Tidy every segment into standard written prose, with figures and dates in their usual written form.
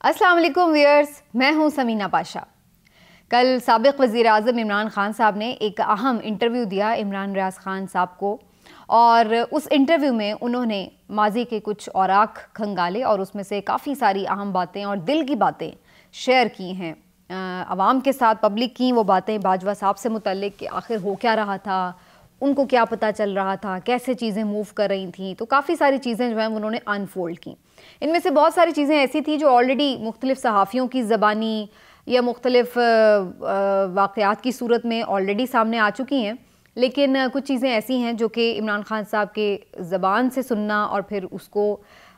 अस्सलाम वालेकुम व्यूअर्स, मैं हूं समीना पाशा। कल साबिक़ वज़ीर-ए-आज़म इमरान खान साहब ने एक अहम इंटरव्यू दिया इमरान रियाज खान साहब को, और उस इंटरव्यू में उन्होंने माजी के कुछ औराक खंगाले और उसमें से काफ़ी सारी अहम बातें और दिल की बातें शेयर की हैं अवाम के साथ, पब्लिक की वो बातें बाजवा साहब से मुतल्लिक कि आखिर हो क्या रहा था, उनको क्या पता चल रहा था, कैसे चीज़ें मूव कर रही थी। तो काफ़ी सारी चीज़ें जो हैं उन्होंने अनफोल्ड की। इनमें से बहुत सारी चीज़ें ऐसी थी जो ऑलरेडी मुख्तलिफ सहाफ़ियों की ज़बानी या मुख्तलिफ वाक़यात की सूरत में ऑलरेडी सामने आ चुकी हैं, लेकिन कुछ चीज़ें ऐसी हैं जो कि इमरान खान साहब के ज़बान से सुनना और फिर उसको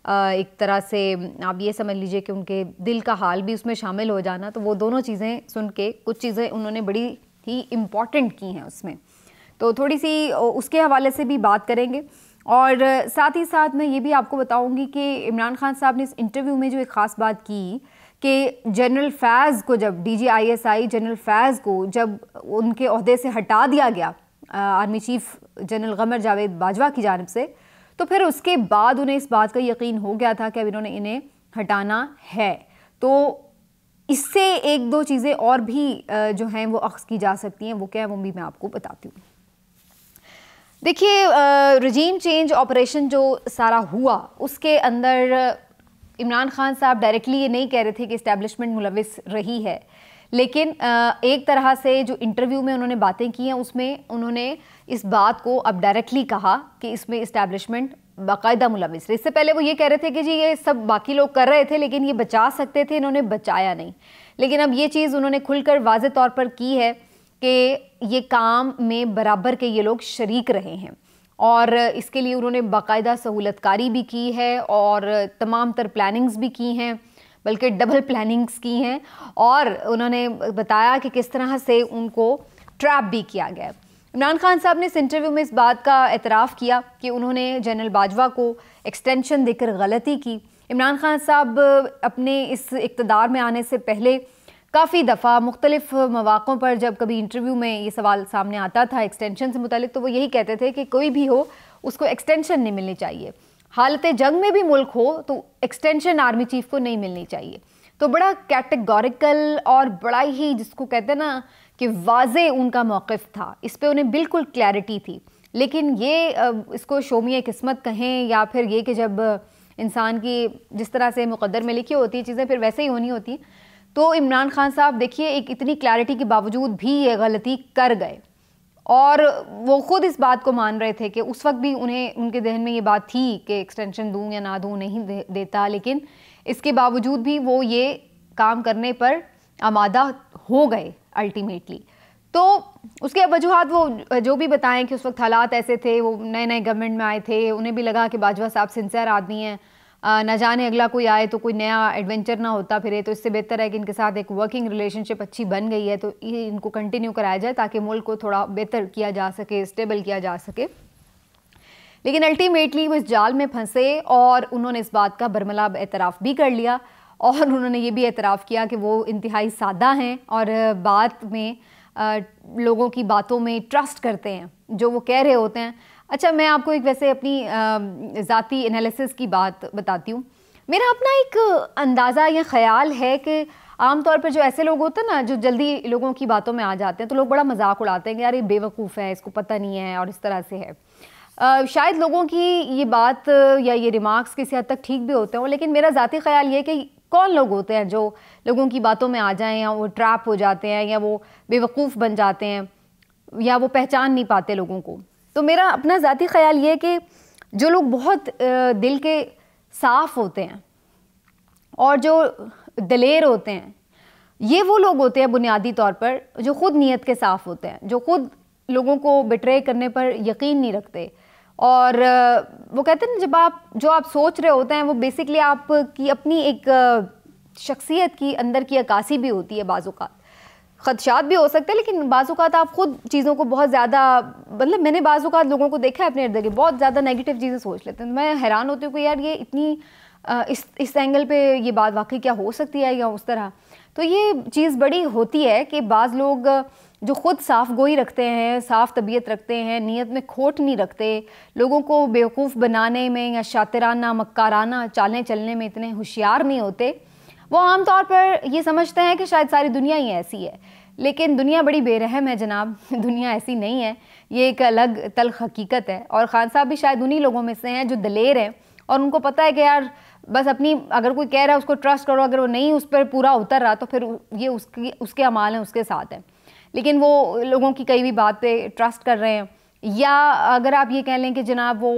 एक तरह से आप ये समझ लीजिए कि उनके दिल का हाल भी उसमें शामिल हो जाना, तो वो दोनों चीज़ें सुन के कुछ चीज़ें उन्होंने बड़ी ही इम्पॉर्टेंट की हैं उसमें, तो थोड़ी सी उसके हवाले से भी बात करेंगे। और साथ ही साथ मैं ये भी आपको बताऊंगी कि इमरान खान साहब ने इस इंटरव्यू में जो एक ख़ास बात की कि जनरल फैज़ को, जब DGISI जनरल फैज़ को जब उनके ओहदे से हटा दिया गया आर्मी चीफ जनरल क़मर जावेद बाजवा की जानिब से, तो फिर उसके बाद उन्हें इस बात का यकीन हो गया था कि अब इन्होंने इन्हें हटाना है। तो इससे एक दो चीज़ें और भी जो हैं वो अख्ज़ की जा सकती हैं। वो क्या है वो भी मैं आपको बताती हूँ। देखिए, रजीम चेंज ऑपरेशन जो सारा हुआ उसके अंदर इमरान खान साहब डायरेक्टली ये नहीं कह रहे थे कि इस्टेब्लिशमेंट मुलविस रही है, लेकिन एक तरह से जो इंटरव्यू में उन्होंने बातें की हैं उसमें उन्होंने इस बात को अब डायरेक्टली कहा कि इसमें इस्टेब्लिशमेंट बाकायदा मुलविस है। इससे पहले वो ये कह रहे थे कि जी ये सब बाकी लोग कर रहे थे लेकिन ये बचा सकते थे, इन्होंने बचाया नहीं। लेकिन अब ये चीज़ उन्होंने खुलकर वाज़े तौर पर की है कि ये काम में बराबर के ये लोग शरीक रहे हैं, और इसके लिए उन्होंने बाकायदा सहूलतकारी भी की है और तमाम तर प्लानिंग्स भी की हैं, बल्कि डबल प्लानिंग्स की हैं, और उन्होंने बताया कि किस तरह से उनको ट्रैप भी किया गया। इमरान खान साहब ने इस इंटरव्यू में इस बात का एतराफ़ किया कि उन्होंने जनरल बाजवा को एक्सटेंशन देकर गलती की। इमरान खान साहब अपने इस इक़्तिदार में आने से पहले काफ़ी दफ़ा मुख्तलिफ मौक़ों पर जब कभी इंटरव्यू में ये सवाल सामने आता था एक्सटेंशन से मुतालिक, तो वो यही कहते थे कि कोई भी हो उसको एक्सटेंशन नहीं मिलनी चाहिए, हालत जंग में भी मुल्क हो तो एक्सटेंशन आर्मी चीफ को नहीं मिलनी चाहिए। तो बड़ा कैटेगोरिकल और बड़ा ही जिसको कहते हैं ना कि वाज़े उनका मौक़िफ़ था, इस पर उन्हें बिल्कुल क्लैरिटी थी। लेकिन ये इसको शोमिया किस्मत कहें या फिर ये कि जब इंसान की जिस तरह से मुक़द्दर में लिखी होती है चीज़ें फिर वैसे ही होनी होती, तो इमरान खान साहब देखिए एक इतनी क्लैरिटी के बावजूद भी ये गलती कर गए, और वो ख़ुद इस बात को मान रहे थे कि उस वक्त भी उन्हें उनके जहन में ये बात थी कि एक्सटेंशन दूँ या ना दूँ, नहीं देता, लेकिन इसके बावजूद भी वो ये काम करने पर आमादा हो गए अल्टीमेटली। तो उसके वजूहात वो जो भी बताएं कि उस वक्त हालात ऐसे थे, वो नए नए गवर्नमेंट में आए थे, उन्हें भी लगा कि बाजवा साहब सिंसियर आदमी हैं, न जाने अगला कोई आए तो कोई नया एडवेंचर ना होता फिरे, तो इससे बेहतर है कि इनके साथ एक वर्किंग रिलेशनशिप अच्छी बन गई है तो ये इनको कंटिन्यू कराया जाए ताकि मुल्क को थोड़ा बेहतर किया जा सके, स्टेबल किया जा सके। लेकिन अल्टीमेटली वो इस जाल में फंसे और उन्होंने इस बात का बरमला एतराफ़ भी कर लिया, और उन्होंने ये भी एतराफ़ किया कि वो इंतहाई सादा हैं और बात में लोगों की बातों में ट्रस्ट करते हैं जो वो कह रहे होते हैं। अच्छा, मैं आपको एक वैसे अपनी ज़ाती एनालिसिस की बात बताती हूँ। मेरा अपना एक अंदाज़ा या ख़याल है कि आम तौर पर जो ऐसे लोग होते हैं ना जो जल्दी लोगों की बातों में आ जाते हैं, तो लोग बड़ा मजाक उड़ाते हैं कि यार ये बेवकूफ़ है, इसको पता नहीं है और इस तरह से है। शायद लोगों की ये बात या ये रिमार्क्स किसी हद तक ठीक भी होते हों, लेकिन मेरा ज़ाती ख़याल ये कि कौन लोग होते हैं जो लोगों की बातों में आ जाएं या वो ट्रैप हो जाते हैं या वो बेवकूफ़ बन जाते हैं या वो पहचान नहीं पाते लोगों को। तो मेरा अपना ज़ाती ख़याल ये कि जो लोग बहुत दिल के साफ़ होते हैं और जो दलेर होते हैं, ये वो लोग होते हैं बुनियादी तौर पर जो ख़ुद नीयत के साफ़ होते हैं, जो ख़ुद लोगों को बिट्रे करने पर यकीन नहीं रखते। और वो कहते हैं ना जब जो आप सोच रहे होते हैं वो बेसिकली आपकी अपनी एक शख्सियत की अंदर की अक्कासी भी होती है। बाज़-औक़ात ख़दशात भी हो सकते हैं, लेकिन बाज़-औक़ात आप ख़ुद चीज़ों को बहुत ज़्यादा, मतलब मैंने बाज़-औक़ात लोगों को देखा है अपने इर्द गिर्द बहुत ज़्यादा नेगेटिव चीज़ें सोच लेते हैं। मैं हैरान होती हूँ कि यार ये इतनी इस एंगल पे ये बात वाकई क्या हो सकती है या उस तरह। तो ये चीज़ बड़ी होती है कि बाज़ लोग जो ख़ुद साफ़ गोई रखते हैं, साफ़ तबीयत रखते हैं, नीयत में खोट नहीं रखते, लोगों को बेवकूफ़ बनाने में या शातिराना मक्काराना चालें चलने में इतने होशियार नहीं होते, वो आमतौर पर ये समझते हैं कि शायद सारी दुनिया ही ऐसी है, लेकिन दुनिया बड़ी बेरहम है जनाब। दुनिया ऐसी नहीं है, ये एक अलग तल्ख हकीकत है। और खान साहब भी शायद उन्हीं लोगों में से हैं जो दलेर हैं और उनको पता है कि यार बस अपनी, अगर कोई कह रहा है उसको ट्रस्ट करो, अगर वो नहीं उस पर पूरा उतर रहा तो फिर ये उसके अमाल हैं, उसके साथ हैं। लेकिन वो लोगों की कई भी बात पे ट्रस्ट कर रहे हैं, या अगर आप ये कह लें कि जनाब वो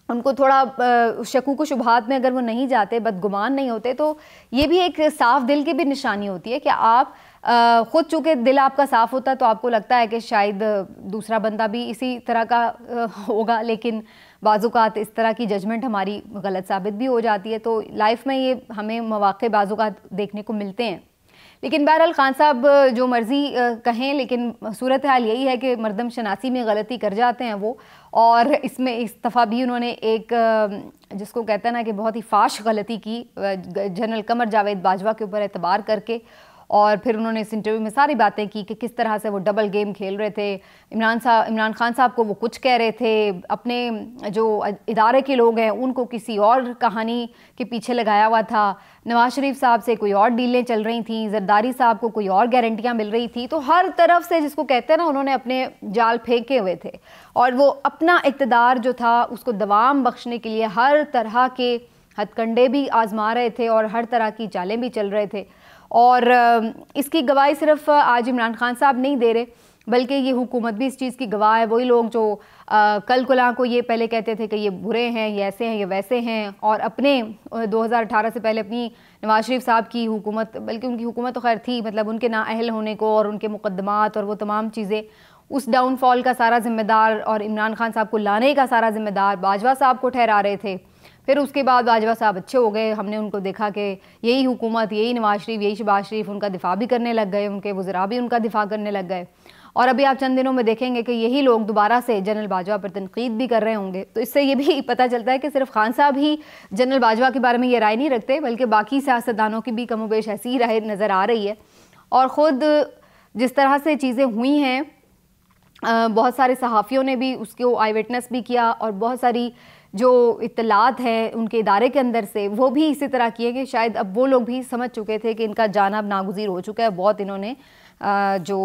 उनको थोड़ा शकूक शुबहात में अगर वो नहीं जाते, बदगुमान नहीं होते, तो ये भी एक साफ़ दिल की भी निशानी होती है कि आप ख़ुद चूँकि दिल आपका साफ़ होता है तो आपको लगता है कि शायद दूसरा बंदा भी इसी तरह का होगा, लेकिन बाज़ुकात इस तरह की जजमेंट हमारी गलत साबित भी हो जाती है। तो लाइफ में ये हमें मौक़े बाज़ुकात देखने को मिलते हैं। लेकिन बहरहाल खान साहब जो मर्ज़ी कहें, लेकिन सूरत हाल यही है कि मरदम शनासी में गलती कर जाते हैं वो। और इसमें इस दफ़ा भी उन्होंने एक जिसको कहते हैं ना कि बहुत ही फाश गलती की जनरल कमर जावेद बाजवा के ऊपर एतबार करके। और फिर उन्होंने इस इंटरव्यू में सारी बातें की कि किस तरह से वो डबल गेम खेल रहे थे। इमरान खान साहब को वो कुछ कह रहे थे, अपने जो इदारे के लोग हैं उनको किसी और कहानी के पीछे लगाया हुआ था। नवाज शरीफ साहब से कोई और डीलें चल रही थी, जरदारी साहब को कोई और गारंटियाँ मिल रही थी। तो हर तरफ से जिसको कहते हैं ना, उन्होंने अपने जाल फेंके हुए थे और वो अपना इक़्तिदार जो था उसको दवाम बख्शने के लिए हर तरह के हथकंडे भी आजमा रहे थे और हर तरह की चालें भी चल रहे थे। और इसकी गवाही सिर्फ आज इमरान खान साहब नहीं दे रहे, बल्कि ये हुकूमत भी इस चीज़ की गवाह है। वही लोग जो कल कुला को ये पहले कहते थे कि ये बुरे हैं, ये ऐसे हैं, ये वैसे हैं, और अपने 2018 से पहले अपनी नवाज शरीफ साहब की हुकूमत, बल्कि उनकी हुकूमत तो खैर थी, मतलब उनके नाअहल होने को और उनके मुकद्दमात और वो तमाम चीज़ें, उस डाउनफॉल का सारा ज़िम्मेदार और इमरान खान साहब को लाने का सारा ज़िम्मेदार बाजवा साहब को ठहरा रहे थे। फिर उसके बाद बाजवा साहब अच्छे हो गए, हमने उनको देखा कि यही हुकूमत, यही नवाज शरीफ, यही शहबाज शरीफ उनका दिफा भी करने लग गए, उनके वज़रा भी उनका दिफा करने लग गए। और अभी आप चंद दिनों में देखेंगे कि यही लोग दोबारा से जनरल बाजवा पर तनकीद भी कर रहे होंगे। तो इससे ये भी पता चलता है कि सिर्फ खान साहब ही जनरल बाजवा के बारे में ये राय नहीं रखते, बल्कि बाकी सियासतदानों की भी कमोबेश ऐसी ही राय नज़र आ रही है। और ख़ुद जिस तरह से चीज़ें हुई हैं, बहुत सारे सहाफ़ियों ने भी उसको आई विटनेस भी किया और बहुत सारी जो इत्तलात हैं उनके इदारे के अंदर से वो भी इसी तरह किए कि शायद अब वो लोग भी समझ चुके थे कि इनका जाना अब नागुज़ीर हो चुका है, बहुत इन्होंने जो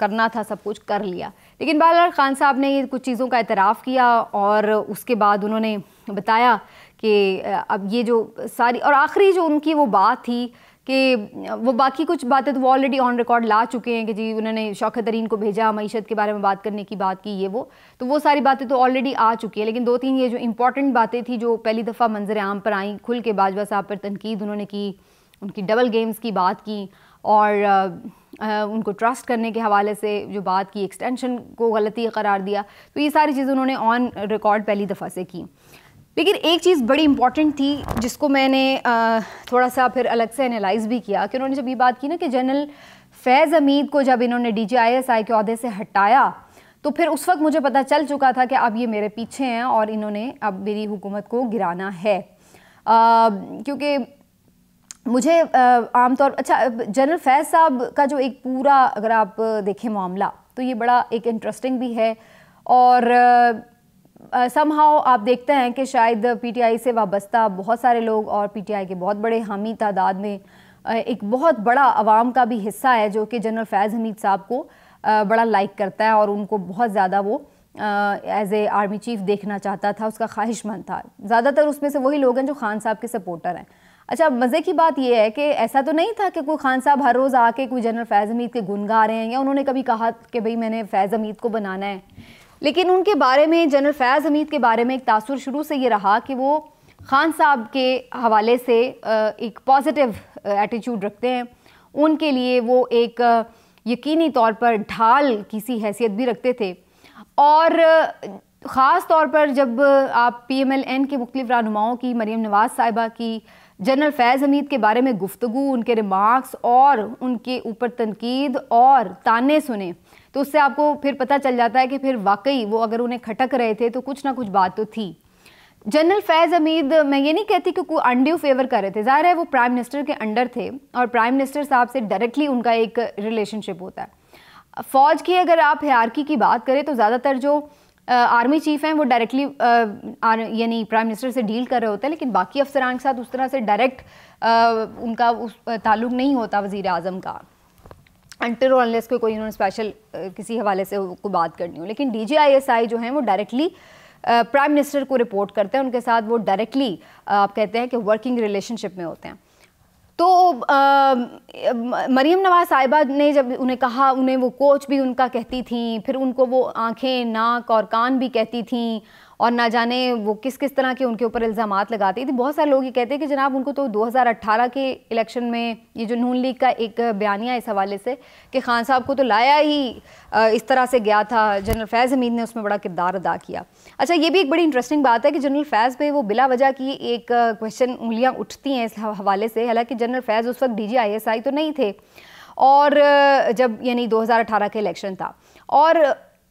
करना था सब कुछ कर लिया। लेकिन बहरहाल खान साहब ने ये कुछ चीज़ों का एतराफ़ किया और उसके बाद उन्होंने बताया कि अब ये जो सारी, और आखिरी जो उनकी वो बात थी कि वो बाकी कुछ बातें तो वो ऑलरेडी ऑन रिकॉर्ड ला चुके हैं कि जी उन्होंने शौकत तरीन को भेजा, मईशत के बारे में बात करने की बात की, ये वो सारी बातें तो ऑलरेडी आ चुकी है। लेकिन 2-3 ये जो इंपॉर्टेंट बातें थी जो पहली दफ़ा मंजर आम पर आई, खुल के बाजवा साहब पर तनकीद उन्होंने की, उनकी डबल गेम्स की बात की और उनको ट्रस्ट करने के हवाले से जो बात की, एक्सटेंशन को गलती करार दिया। तो ये सारी चीज़ें उन्होंने ऑन रिकॉर्ड पहली दफ़ा से की। लेकिन एक चीज़ बड़ी इंपॉर्टेंट थी जिसको मैंने थोड़ा सा फिर अलग से एनालाइज़ भी किया कि उन्होंने जब ये बात की ना कि जनरल फैज़ हमीद को जब इन्होंने DGISI के ओहदे से हटाया, तो फिर उस वक्त मुझे पता चल चुका था कि अब ये मेरे पीछे हैं और इन्होंने अब मेरी हुकूमत को गिराना है। क्योंकि मुझे आमतौर अच्छा जनरल फैज़ साहब का जो एक पूरा अगर आप देखें मामला, तो ये बड़ा एक इंटरेस्टिंग भी है। और समहाउ आप देखते हैं कि शायद PTI से वाबस्ता बहुत सारे लोग और PTI के बहुत बड़े हामी तादाद में एक बहुत बड़ा अवाम का भी हिस्सा है जो कि जनरल फैज़ हमीद साहब को बड़ा लाइक करता है और उनको बहुत ज़्यादा वो एज ए आर्मी चीफ देखना चाहता था, उसका ख्वाहिशमंद था। ज़्यादातर उसमें से वही लोग हैं जो खान साहब के सपोर्टर हैं। अच्छा, मज़े की बात यह है कि ऐसा तो नहीं था कि कोई खान साहब हर रोज़ आके कोई जनरल फैज़ हमीद के गुन गा रहे हैं या उन्होंने कभी कहा कि भाई मैंने फैज़ हमीद को बनाना है। लेकिन उनके बारे में, जनरल फैज़ हमीद के बारे में एक तासुर शुरू से ये रहा कि वो खान साहब के हवाले से एक पॉजिटिव एटीट्यूड रखते हैं, उनके लिए वो एक यकीनी तौर पर ढाल की सी हैसियत भी रखते थे। और ख़ास तौर पर जब आप PMLN के मुख्तलिफ रहनुमाओं की, मरीम नवाज़ साहिबा की जनरल फैज़ हमीद के बारे में गुफ्तगू, उनके रिमार्क्स और उनके ऊपर तनकीद और ताने सुने, तो उससे आपको फिर पता चल जाता है कि फिर वाकई वो अगर उन्हें खटक रहे थे तो कुछ ना कुछ बात तो थी। जनरल फैज़ हमीद, मैं ये नहीं कहती कि कोई अनड्यू फेवर कर रहे थे, ज़ाहिर है वो प्राइम मिनिस्टर के अंडर थे और प्राइम मिनिस्टर साहब से डायरेक्टली उनका एक रिलेशनशिप होता है। फ़ौज की अगर आप हायरार्की की बात करें तो ज़्यादातर जो आर्मी चीफ हैं वो डायरेक्टली यानी प्राइम मिनिस्टर से डील कर रहे होते हैं, लेकिन बाकी अफसरान के साथ उस तरह से डायरेक्ट उनका उस ताल्लुक नहीं होता वज़ीर आज़म का, अंटर और अनलेस कोई उन्होंने स्पेशल किसी हवाले से को बात करनी हो। लेकिन DGISI जो हैं वो डायरेक्टली प्राइम मिनिस्टर को रिपोर्ट करते हैं, उनके साथ वो डायरेक्टली आप कहते हैं कि वर्किंग रिलेशनशिप में होते हैं। तो मरीम नवाज साहिबा ने जब उन्हें कहा, उन्हें वो कोच भी उनका कहती थी, फिर उनको वो आंखें, नाक और कान भी कहती थी, और ना जाने वो किस किस तरह के उनके ऊपर इल्ज़ामात लगाती थी। बहुत सारे लोग ये कहते हैं कि जनाब उनको तो 2018 के इलेक्शन में ये जो नून लीग का एक बयानिया इस हवाले से कि खान साहब को तो लाया ही इस तरह से गया था, जनरल फैज़ हमीद ने उसमें बड़ा किरदार अदा किया। अच्छा, ये भी एक बड़ी इंटरेस्टिंग बात है कि जनरल फैज़ पे वो बिला वजह की एक क्वेश्चन उंगलियाँ उठती हैं इस हवाले से। हालांकि जनरल फैज़ उस वक्त DGISI तो नहीं थे, और जब यानी 2018 का इलेक्शन था, और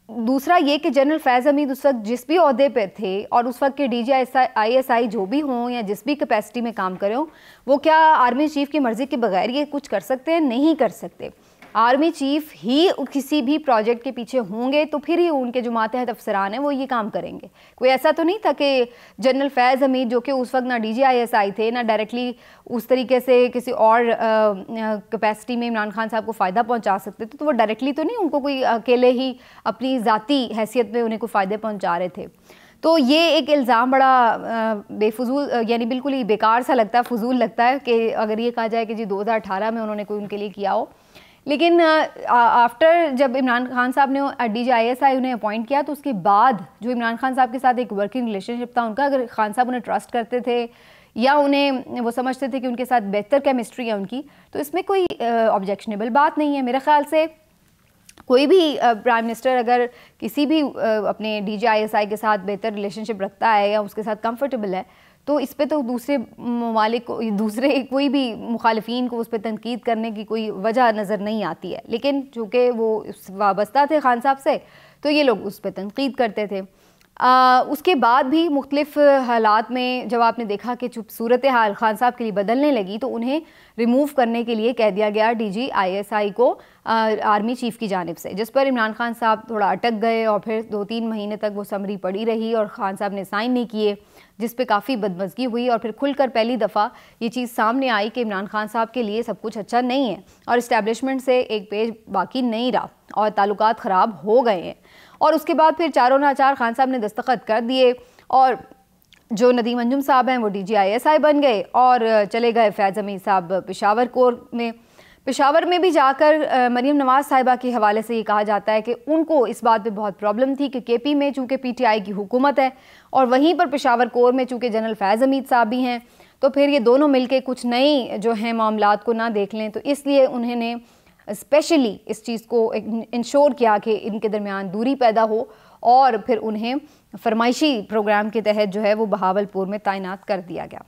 दूसरा ये कि जनरल फैज़ हमीद उस वक्त जिस भी ओहदे पर थे और उस वक्त के DGISI जो भी हों या जिस भी कैपेसिटी में काम करें हों, वो क्या आर्मी चीफ की मर्ज़ी के बगैर ये कुछ कर सकते हैं? नहीं कर सकते। आर्मी चीफ ही किसी भी प्रोजेक्ट के पीछे होंगे तो फिर ही उनके जो मातहत अफसरान हैं वो ये काम करेंगे। कोई ऐसा तो नहीं था कि जनरल फैज़ हमीद जो कि उस वक्त ना DGISI थे, ना डायरेक्टली उस तरीके से किसी और कैपेसिटी में इमरान खान साहब को फ़ायदा पहुंचा सकते थे, तो वो डायरेक्टली तो नहीं उनको कोई अकेले ही अपनी ज़ाती हैसियत में उन्हें कोई फ़ायदे पहुँचा रहे थे। तो ये एक इल्ज़ाम बड़ा बेफजूल यानी बिल्कुल ही बेकार सा लगता है, फजूल लगता है कि अगर ये कहा जाए कि जी 2018 में उन्होंने कोई उनके लिए किया हो। लेकिन आफ्टर जब इमरान खान साहब ने DGISI उन्हें अपॉइंट किया, तो उसके बाद जो इमरान खान साहब के साथ एक वर्किंग रिलेशनशिप था उनका, अगर खान साहब उन्हें ट्रस्ट करते थे या उन्हें वो समझते थे कि उनके साथ बेहतर केमिस्ट्री है उनकी, तो इसमें कोई ऑब्जेक्शनेबल बात नहीं है। मेरे ख्याल से कोई भी प्राइम मिनिस्टर अगर किसी भी अपने DGISI के साथ बेहतर रिलेशनशिप रखता है या उसके साथ कंफर्टेबल है, तो इस पे तो दूसरे ममालिक को, दूसरे कोई भी मुखालिफिन को उस पर तनकीद करने की कोई वजह नज़र नहीं आती है। लेकिन चूँकि वो वाबस्ता थे खान साहब से, तो ये लोग उस पर तनकीद करते थे। उसके बाद भी मुख्तलिफ हालात में जब आपने देखा कि चुप सूरत हाल खान साहब के लिए बदलने लगी, तो उन्हें रिमूव करने के लिए कह दिया गया DGISI को आर्मी चीफ की जानिब से, जिस पर इमरान खान साहब थोड़ा अटक गए और फिर 2-3 महीने तक वो समरी पड़ी रही और खान साहब ने साइन नहीं किए, जिस पे काफ़ी बदमज़गी हुई। और फिर खुलकर पहली दफ़ा ये चीज़ सामने आई कि इमरान खान साहब के लिए सब कुछ अच्छा नहीं है और इस्टेब्लिशमेंट से एक पेज बाकी नहीं रहा और ताल्लुकात ख़राब हो गए हैं। और उसके बाद फिर चारों नाचार खान साहब ने दस्तखत कर दिए और जो नदीम अंजुम साहब हैं वो DGISI बन गए और चले गए फैज़ हमीद साहब पेशावर कोर में। पेशावर में भी जाकर मरीम नवाज साहिबा के हवाले से ये कहा जाता है कि उनको इस बात पे बहुत प्रॉब्लम थी कि KP में चूँकि PTI की हुकूमत है और वहीं पर पेशावर कोर में चूँकि जनरल फैज़ हमीद साहब भी हैं, तो फिर ये दोनों मिलके कुछ नई जो हैं मामलात को ना देख लें, तो इसलिए उन्होंने स्पेशली इस चीज़ को इंश्योर किया कि इनके दरमियान दूरी पैदा हो और फिर उन्हें फरमाइशी प्रोग्राम के तहत जो है वो बहावलपुर में तैनात कर दिया गया।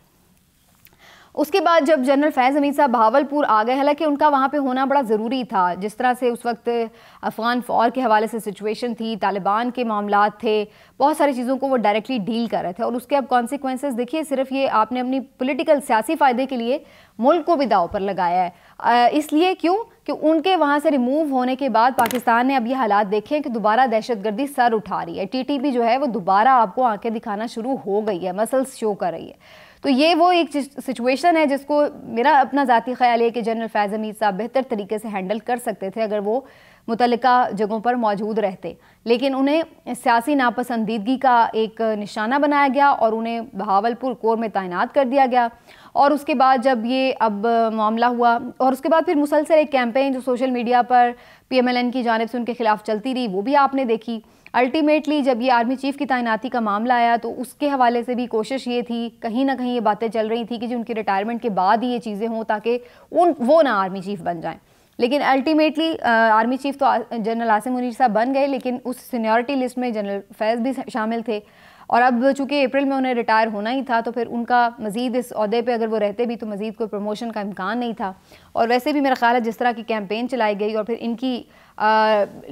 उसके बाद जब जनरल फैज़ हमीद साहब बहावलपुर आ गए, हालांकि उनका वहाँ पे होना बड़ा ज़रूरी था, जिस तरह से उस वक्त अफ़गान फ़ौर के हवाले से सिचुएशन थी, तालिबान के मामलात थे, बहुत सारी चीज़ों को वो डायरेक्टली डील कर रहे थे और उसके अब कॉन्सिक्वेंसेस देखिए। सिर्फ ये आपने अपनी पॉलिटिकल सियासी फ़ायदे के लिए मुल्क को भी दाव पर लगाया है। इसलिए क्यों कि उनके वहाँ से रिमूव होने के बाद पाकिस्तान ने अब ये हालात देखे हैं कि दोबारा दहशतगर्दी सर उठा रही है। TTP जो है वो दोबारा आपको आंखें दिखाना शुरू हो गई है, मसल्स शो कर रही है। तो ये वो एक सिचुएशन है जिसको मेरा अपना ज़ाती ख्याल है कि जनरल फैज़ हमीद साहब बेहतर तरीके से हैंडल कर सकते थे अगर वो मुतल्लिका जगहों पर मौजूद रहते, लेकिन उन्हें सियासी नापसंदीदगी का एक निशाना बनाया गया और उन्हें बहावलपुर कोर में तैनात कर दिया गया। और उसके बाद जब ये अब मामला हुआ और उसके बाद फिर मुसलसल एक कैंपेन जो सोशल मीडिया पर PMLN की जानिब से उनके खिलाफ चलती रही, वो भी आपने देखी। अल्टीमेटली जब ये आर्मी चीफ की तैनाती का मामला आया तो उसके हवाले से भी कोशिश ये थी, कहीं ना कहीं ये बातें चल रही थी कि जो उनकी रिटायरमेंट के बाद ही ये चीज़ें हों ताकि वो ना आर्मी चीफ बन जाएं। लेकिन अल्टीमेटली आर्मी चीफ तो जनरल आसिम मुनीर साहब बन गए, लेकिन उस सीनियरिटी लिस्ट में जनरल फैज़ भी शामिल थे और अब चूँकि अप्रैल में उन्हें रिटायर होना ही था, तो फिर उनका मज़ीद इस ओहदे पे अगर वो रहते भी तो मज़ीद कोई प्रमोशन का इम्कान नहीं था। और वैसे भी मेरा ख्याल है जिस तरह की कैंपेन चलाई गई और फिर इनकी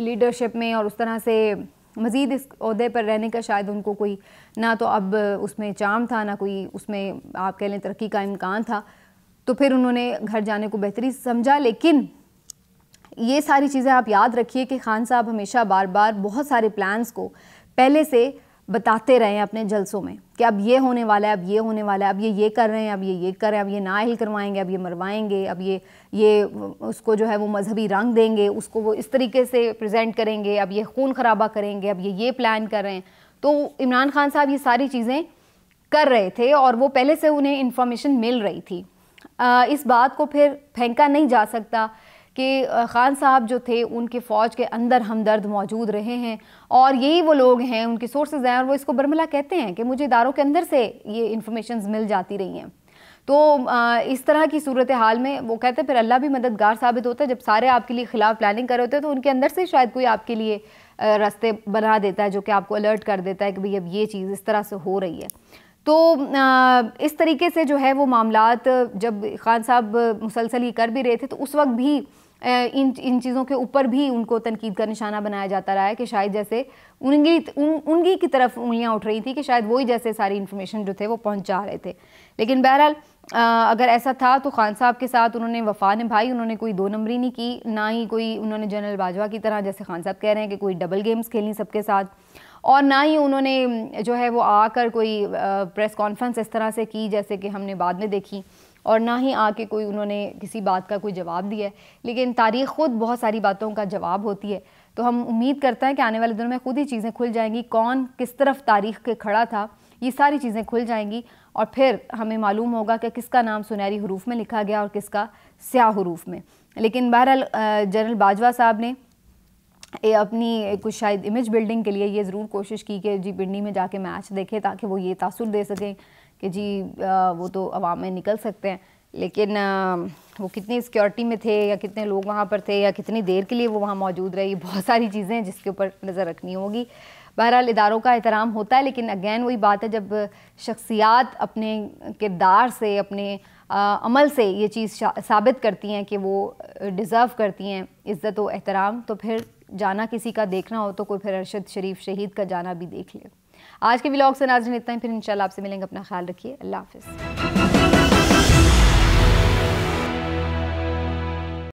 लीडरशिप में और उस तरह से मज़ीद इस ओहदे पर रहने का शायद उनको कोई ना तो अब उसमें चार्म था, ना कोई उसमें आप कह लें तरक्की का इम्कान था, तो फिर उन्होंने घर जाने को बेहतरी समझा। लेकिन ये सारी चीज़ें आप याद रखिए कि खान साहब हमेशा बार बार बहुत सारे प्लान्स को पहले से बताते रहे अपने जलसों में कि अब ये होने वाला है, अब ये होने वाला है, अब ये कर रहे हैं, अब ये कर रहे हैं, अब ये नाअहल करवाएंगे, अब ये मरवाएंगे, अब ये उसको जो है वो मजहबी रंग देंगे, उसको वो इस तरीके से प्रेजेंट करेंगे, अब ये खून खराबा करेंगे, अब ये प्लान कर रहे हैं। तो इमरान खान साहब ये सारी चीज़ें कर रहे थे और वो पहले से उन्हें इंफॉर्मेशन मिल रही थी। इस बात को फिर फेंका नहीं जा सकता कि ख़ान साहब जो थे उनके फ़ौज के अंदर हमदर्द मौजूद रहे हैं और यही वो लोग हैं, उनके सोर्सेज हैं और वो इसको बरमला कहते हैं कि मुझे इदारों के अंदर से ये इन्फॉर्मेशंस मिल जाती रही हैं। तो इस तरह की सूरत हाल में वो कहते हैं फिर अल्लाह भी मददगार साबित होता है। जब सारे आपके लिए ख़िलाफ़ प्लानिंग कर रहे होते हैं तो उनके अंदर से शायद कोई आपके लिए रास्ते बना देता है जो कि आपको अलर्ट कर देता है कि भाई अब ये चीज़ इस तरह से हो रही है। तो इस तरीके से जो है वो मामलात जब ख़ान साहब मुसलसल ही कर भी रहे थे तो उस वक्त भी इन चीज़ों के ऊपर भी उनको तनकीद का निशाना बनाया जाता रहा है कि शायद जैसे उनकी की तरफ उंगलियां उठ रही थी कि शायद वही जैसे सारी इन्फॉर्मेशन जो थे वो पहुंचा रहे थे। लेकिन बहरहाल अगर ऐसा था तो ख़ान साहब के साथ उन्होंने वफ़ा निभाई, उन्होंने कोई दो नंबरी नहीं की, ना ही कोई उन्होंने जनरल बाजवा की तरह जैसे ख़ान साहब कह रहे हैं कि कोई डबल गेम्स खेलनी सबके साथ, और ना ही उन्होंने जो है वो आकर कोई प्रेस कॉन्फ्रेंस इस तरह से की जैसे कि हमने बाद में देखी, और ना ही आके कोई उन्होंने किसी बात का कोई जवाब दिया है। लेकिन तारीख़ ख़ुद बहुत सारी बातों का जवाब होती है, तो हम उम्मीद करते हैं कि आने वाले दिनों में खुद ही चीज़ें खुल जाएंगी, कौन किस तरफ तारीख़ के खड़ा था, ये सारी चीज़ें खुल जाएंगी और फिर हमें मालूम होगा कि किसका नाम सुनहरी हरूफ में लिखा गया और किसका स्याह हरूफ में। लेकिन बहरहाल जनरल बाजवा साहब ने अपनी कुछ शायद इमेज बिल्डिंग के लिए ये ज़रूर कोशिश की कि जी पिंडी में जाके मैच देखें ताकि वो ये तासुर दे सकें कि जी वो तो अवाम में निकल सकते हैं। लेकिन वो कितनी सिक्योरिटी में थे या कितने लोग वहाँ पर थे या कितनी देर के लिए वो वहाँ मौजूद रहे, बहुत सारी चीज़ें हैं जिसके ऊपर नज़र रखनी होगी। बहरहाल इदारों का एहतराम होता है, लेकिन अगेन वही बात है जब शख्सियात अपने किरदार से अपने अमल से ये चीज़ साबित करती हैं कि वो डिज़र्व करती हैं इज़्ज़त व एहतराम, तो फिर जाना किसी का देखना हो तो कोई फिर अरशद शरीफ शहीद का जाना भी देख ले। आज के व्लॉग से नाज़रीन इतना ही, फिर इंशाल्लाह आपसे मिलेंगे। अपना ख्याल रखिए। अल्लाह हाफ़िज़।